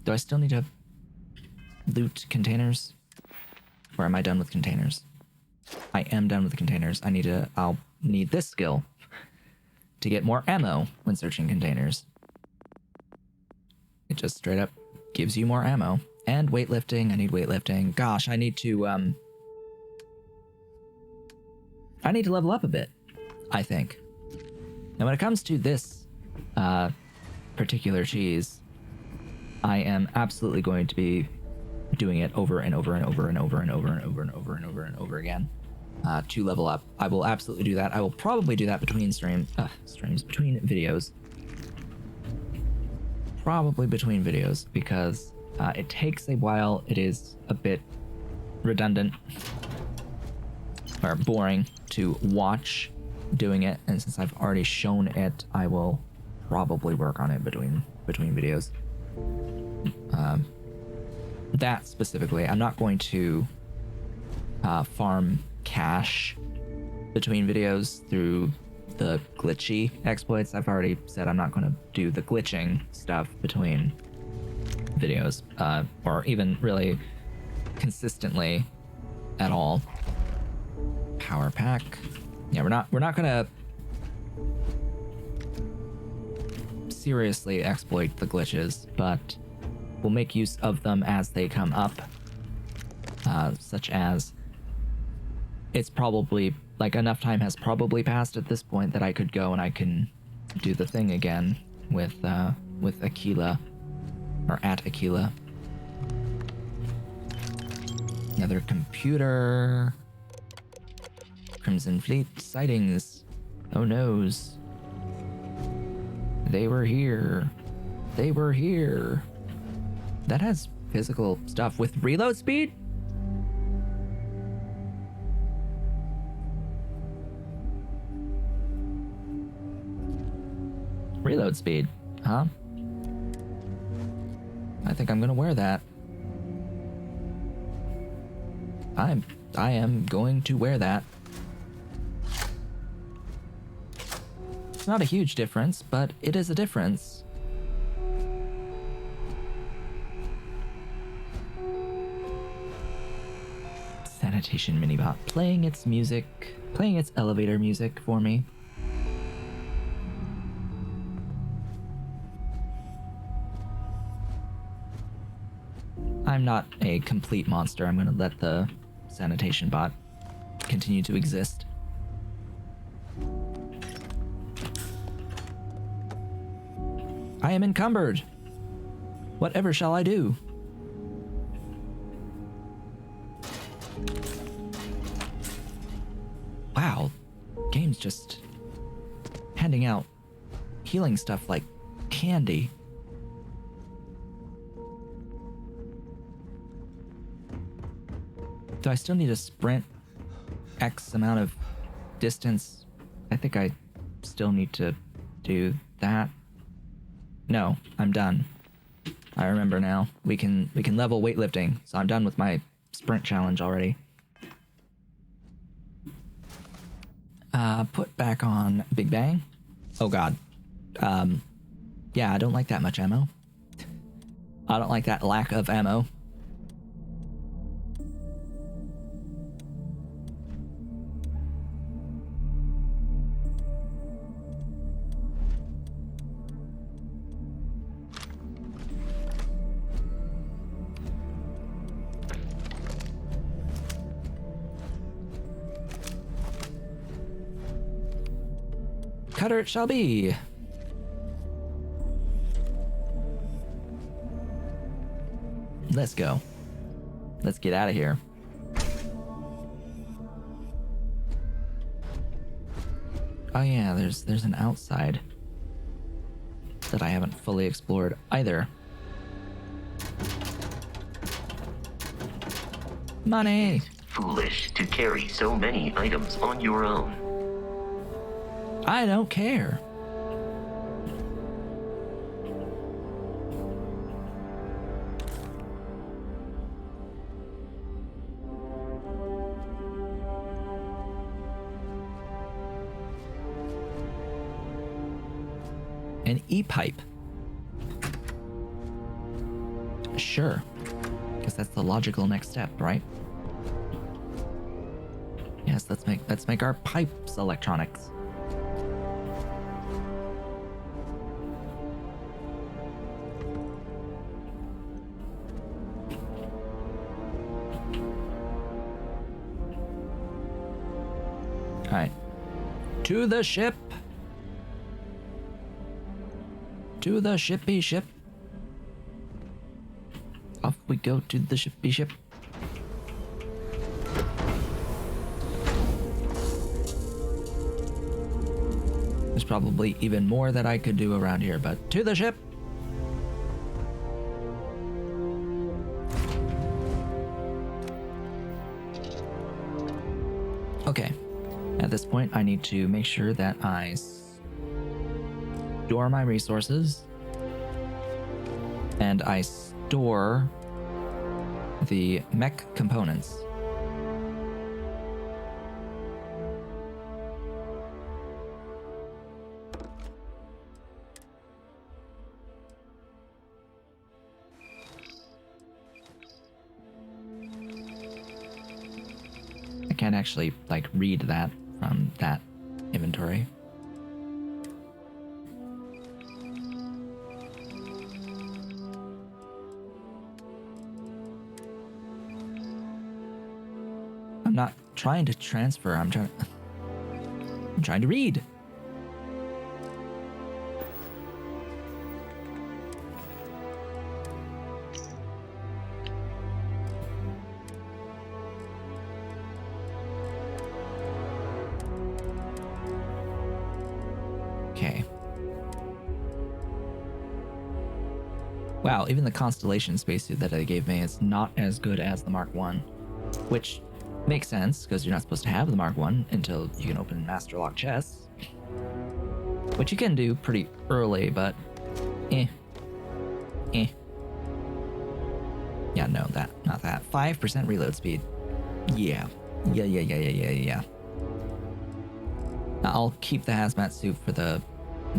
Do I still need to loot containers? Or am I done with containers? I am done with the containers. I'll need this skill to get more ammo when searching containers. It just straight up gives you more ammo. And weightlifting, I need weightlifting. Gosh, I need to level up a bit, I think. Now when it comes to this particular cheese, I am absolutely going to be doing it over and over and over and over and over and over and over and over and over again to level up. I will absolutely do that. I will probably do that between between videos. Probably between videos, because it takes a while. It is a bit redundant or boring to watch doing it, and since I've already shown it, I will probably work on it between videos. That specifically, I'm not going to farm cash between videos through the glitchy exploits. I've already said I'm not going to do the glitching stuff between videos, or even really consistently at all. Power pack. Yeah, we're not gonna seriously exploit the glitches, but we'll make use of them as they come up, such as it's probably like enough time has probably passed at this point that I could go and I can do the thing again with Aquila, or at Aquila. Another computer. Crimson Fleet sightings. Oh noes. They were here. They were here. That has physical stuff with reload speed? Reload speed, huh? I think I'm gonna wear that. I am going to wear that. It's not a huge difference, but it is a difference. Sanitation minibot playing its music, playing its elevator music for me. I'm not a complete monster. I'm going to let the sanitation bot continue to exist. I am encumbered. Whatever shall I do? Wow, game's just handing out healing stuff like candy. Do I still need to sprint X amount of distance? I think I still need to do that. No, I'm done. I remember now. We can level weightlifting, so I'm done with my sprint challenge already. Put back on Big Bang. Oh god. Yeah, I don't like that much ammo. I don't like that lack of ammo. Cutter it shall be. Let's go. Let's get out of here. Oh yeah, there's an outside that I haven't fully explored either. Money! Foolish to carry so many items on your own. I don't care. An e-pipe. Sure. Because that's the logical next step, right? Yes, let's make our pipes electronics. Alright. To the ship! To the shippy ship. Off we go to the shippy ship. There's probably even more that I could do around here, but to the ship! Okay. At this point, I need to make sure that I store my resources and I store the mech components. I can't actually like read that from that inventory. I'm not trying to transfer, I'm trying to read. Okay. Wow, even the Constellation spacesuit that they gave me is not as good as the Mark 1, which makes sense because you're not supposed to have the Mark 1 until you can open Master Lock chests, which you can do pretty early, but eh. Yeah, no, not that. 5% reload speed. Yeah. I'll keep the hazmat suit for the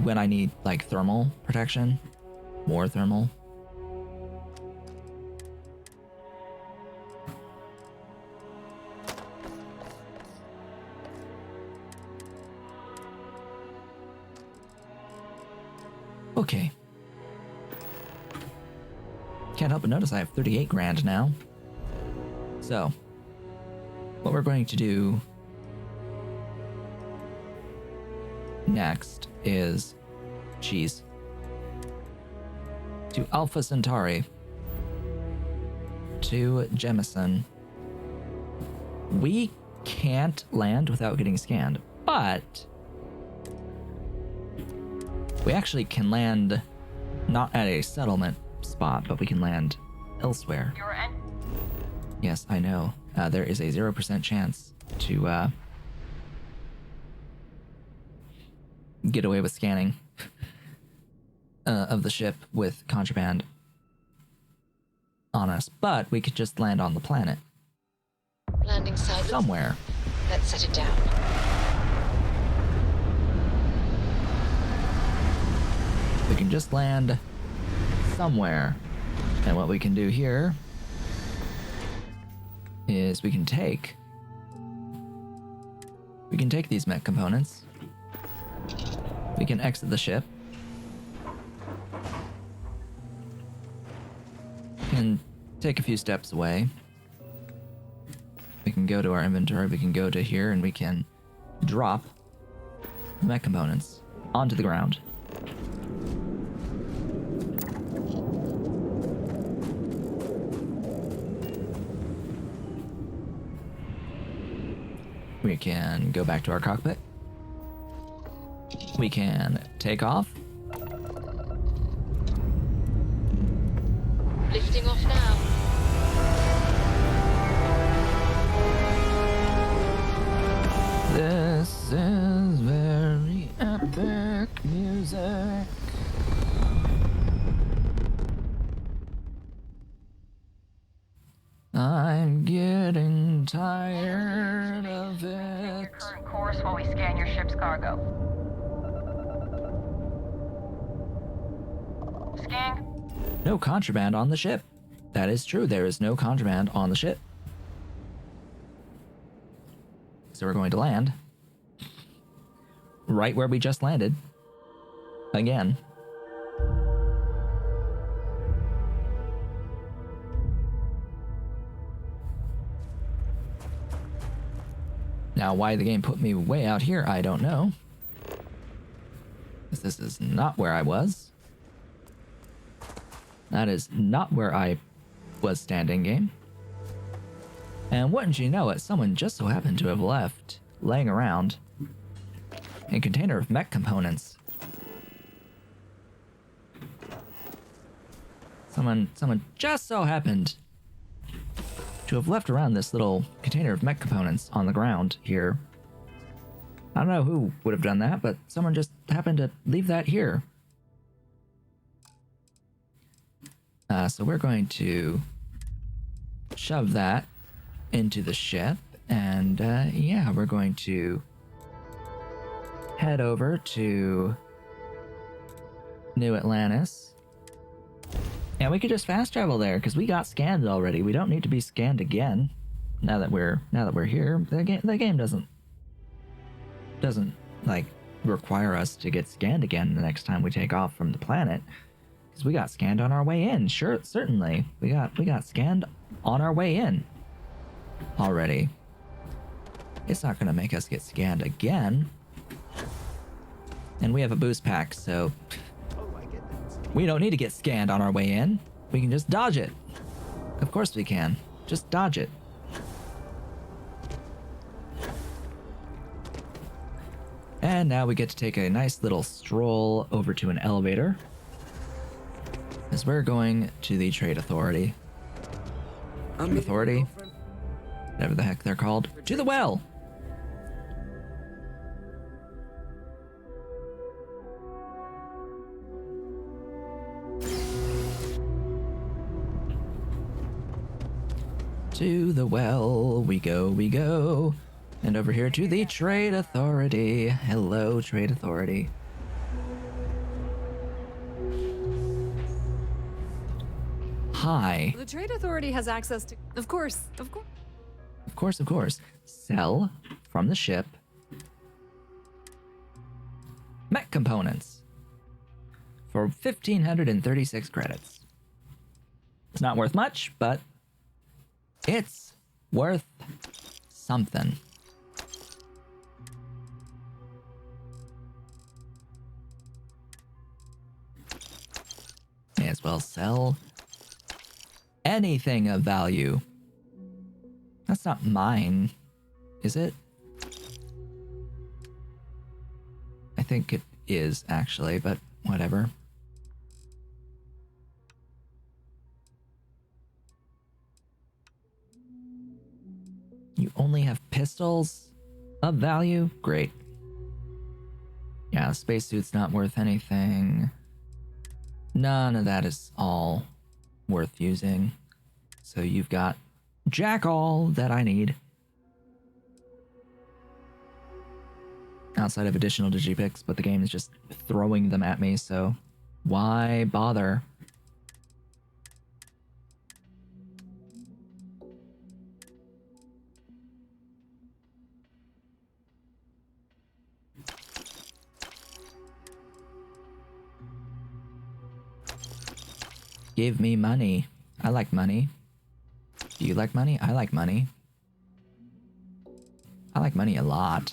when I need like thermal protection, more thermal. Okay. Can't help but notice I have 38 grand now. So, what we're going to do next is cheese to Alpha Centauri to Jemison. We can't land without getting scanned, but we actually can land not at a settlement spot, but we can land elsewhere. Yes, I know. There is a 0% chance to get away with scanning of the ship with contraband on us, but we could just land on the planet. Landing site Somewhere. Let's set it down. We can just land somewhere. And what we can do here is we can take these mech components. We can exit the ship. And take a few steps away. We can go to our inventory, we can go to here, and we can drop the mech components onto the ground. We can go back to our cockpit. We can take off. Lifting off now. This is very epic music. I'm getting tired of it. Current course while we scan your ship's cargo. speaking? No contraband on the ship. That is true. There is no contraband on the ship. So we're going to land right where we just landed. Again. Now, why the game put me way out here, I don't know. Because this is not where I was. That is not where I was standing, game. And wouldn't you know it, someone just so happened to have left, laying around, a container of mech components. Someone just so happened to have left around this little container of mech components on the ground here. I don't know who would have done that, but someone just happened to leave that here. So we're going to shove that into the ship, and yeah, we're going to head over to New Atlantis. And we could just fast travel there because we got scanned already. We don't need to be scanned again. Now that we're here, the game doesn't like require us to get scanned again the next time we take off from the planet. Because we got scanned on our way in. Sure, certainly. We got scanned on our way in already. It's not gonna make us get scanned again. And we have a boost pack, so we don't need to get scanned on our way in. We can just dodge it. Of course we can. Just dodge it. And now we get to take a nice little stroll over to an elevator, as we're going to the Trade Authority. Authority? Whatever the heck they're called. To the well! To the well, we go. And over here to the Trade Authority. Hello, Trade Authority. Hi. The Trade Authority has access to... Of course. Of course. Sell from the ship mech components for 1,536 credits. It's not worth much, but it's worth something. May as well sell anything of value. That's not mine, is it? I think it is, actually, but whatever. You only have pistols of value? Great. Yeah, spacesuit's not worth anything. None of that is all worth using. So you've got jack all that I need. Outside of additional digipicks, but the game is just throwing them at me, so why bother? Give me money. I like money. Do you like money? I like money. I like money a lot.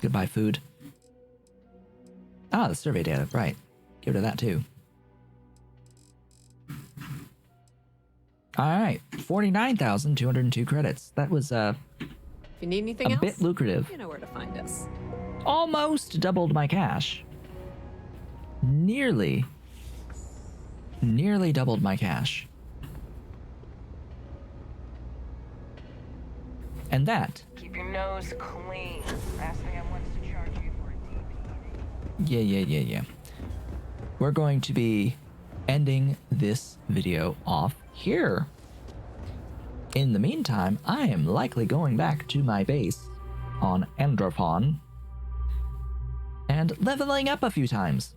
Goodbye, food. Ah, the survey data, right. Give it to that too. Alright, 49,202 credits. That was If you need anything else, bit lucrative. you know where to find us. Almost doubled my cash. Nearly doubled my cash. And that. Keep your nose clean. Last thing I want is to charge you for a DP. Yeah. we're going to be ending this video off here. In the meantime, I am likely going back to my base on Androphon and leveling up a few times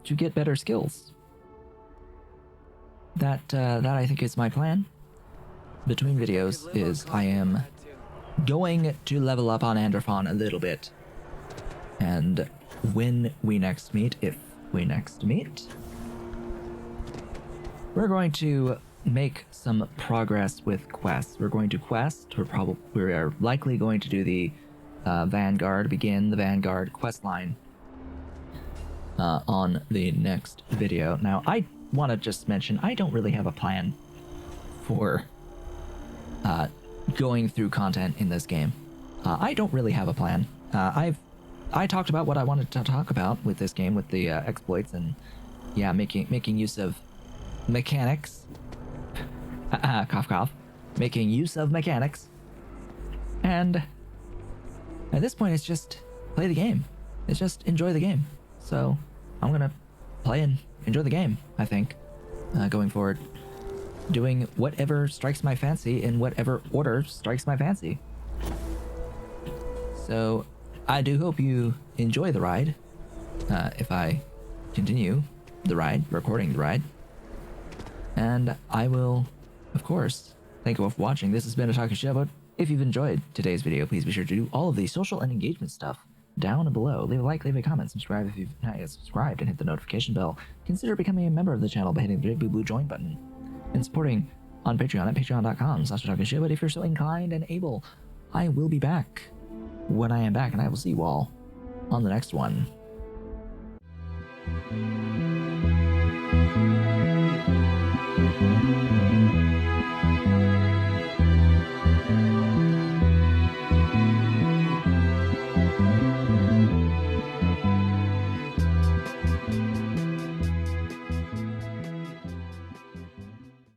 to get better skills. That I think is my plan. Between videos is I am going to level up on Androphon a little bit. And when we next meet, if we next meet, we're going to make some progress with quests. We're going to quest. We are likely going to do the begin the Vanguard quest line on the next video. Now, I want to just mention I don't really have a plan for going through content in this game. I don't really have a plan. I talked about what I wanted to talk about with this game, with the exploits and yeah, making use of mechanics. Cough cough. Making use of mechanics. And at this point, it's just play the game. It's just enjoy the game. So I'm gonna play and enjoy the game, I think, going forward. Doing whatever strikes my fancy in whatever order strikes my fancy. So I do hope you enjoy the ride. If I continue the ride, recording the ride. And I will, of course, thank you all for watching. This has been a Talking Shit About. If you've enjoyed today's video, please be sure to do all of the social and engagement stuff down below. Leave a like, leave a comment, subscribe if you've not yet subscribed, and hit the notification bell. Consider becoming a member of the channel by hitting the big blue join button and supporting on Patreon at patreon.com/talkingshit. If you're so inclined and able, I will be back when I am back, and I will see you all on the next one.